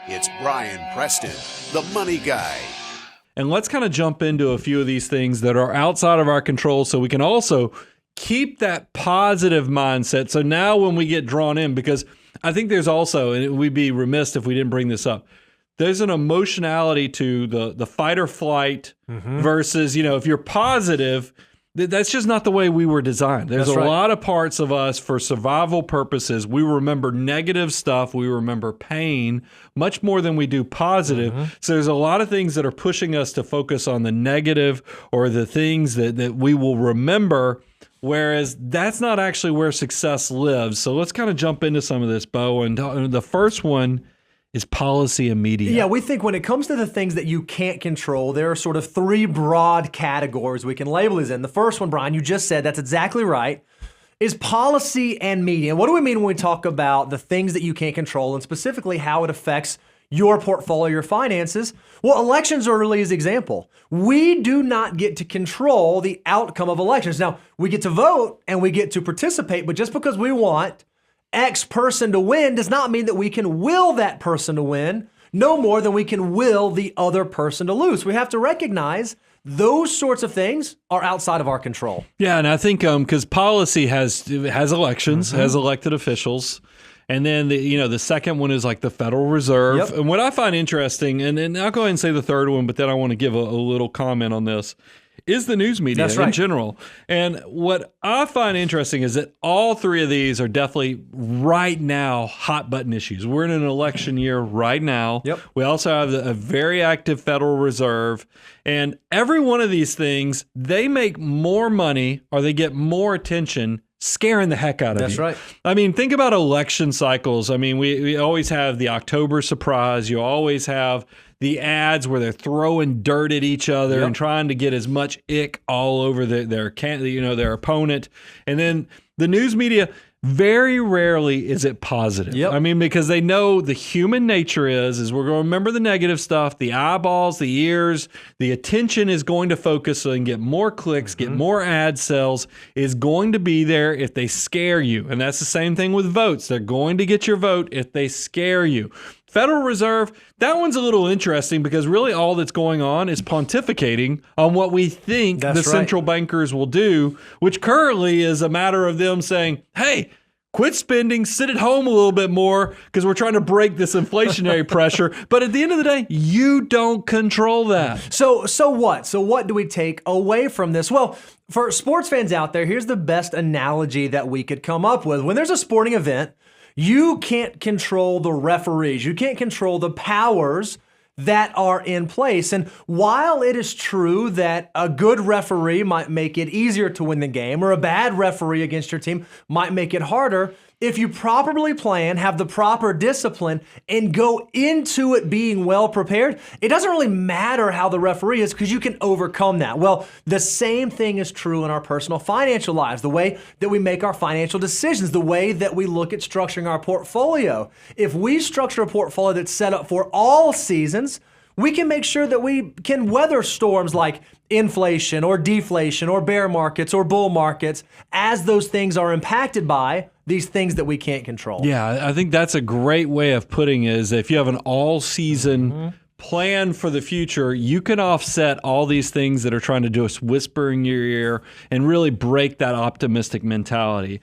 It's Brian Preston, the Money Guy. And let's kind of jump into a few of these things that are outside of our control so we can also keep that positive mindset. So now when we get drawn in, because I think there's also, and we'd be remiss if we didn't bring this up, there's an emotionality to the fight or flight versus, if you're positive, that's just not the way we were designed. There's a lot of parts of us for survival purposes. We remember negative stuff. We remember pain much more than we do positive. So there's a lot of things that are pushing us to focus on the negative or the things that we will remember, whereas that's not actually where success lives. So let's kind of jump into some of this, Bo. And the first one is policy and media. Yeah, we think when it comes to the things that you can't control, there are sort of three broad categories we can label these in. The first one, Brian, you just said, that's exactly right, is policy and media. What do we mean when we talk about the things that you can't control and specifically how it affects your portfolio, your finances? Well, elections are really an example. We do not get to control the outcome of elections. Now, we get to vote and we get to participate, but just because we want X person to win does not mean that we can will that person to win, no more than we can will the other person to lose. We have to recognize those sorts of things are outside of our control. Yeah, and I think because policy has elections, has elected officials, and then the second one is like the Federal Reserve. Yep. And what I find interesting, and I'll go ahead and say the third one, but then I want to give a little comment on this, is the news media in general. And what I find interesting is that all three of these are definitely right now hot button issues. We're in an election year right now. Yep. We also have a very active Federal Reserve. And every one of these things, they make more money or they get more attention scaring the heck out of you. That's right. I mean, think about election cycles. I mean, we always have the October surprise. You always have the ads where they're throwing dirt at each other and trying to get as much ick all over their opponent. And then the news media, very rarely is it positive. Yep. I mean, because they know the human nature is we're going to remember the negative stuff, the eyeballs, the ears, the attention is going to focus so they can get more clicks, get more ad sales, is going to be there if they scare you. And that's the same thing with votes. They're going to get your vote if they scare you. Federal Reserve, that one's a little interesting because really all that's going on is pontificating on what we think central bankers will do, which currently is a matter of them saying, hey, quit spending, sit at home a little bit more because we're trying to break this inflationary pressure. But at the end of the day, you don't control that. So what? So what do we take away from this? Well, for sports fans out there, here's the best analogy that we could come up with. When there's a sporting event, you can't control the referees. You can't control the powers that are in place. And while it is true that a good referee might make it easier to win the game, or a bad referee against your team might make it harder, if you properly plan, have the proper discipline, and go into it being well prepared, it doesn't really matter how the referee is because you can overcome that. Well, the same thing is true in our personal financial lives, the way that we make our financial decisions, the way that we look at structuring our portfolio. If we structure a portfolio that's set up for all seasons, we can make sure that we can weather storms like inflation or deflation or bear markets or bull markets as those things are impacted by these things that we can't control. Yeah, I think that's a great way of putting it, is if you have an all-season plan for the future, you can offset all these things that are trying to do us whisper in your ear and really break that optimistic mentality.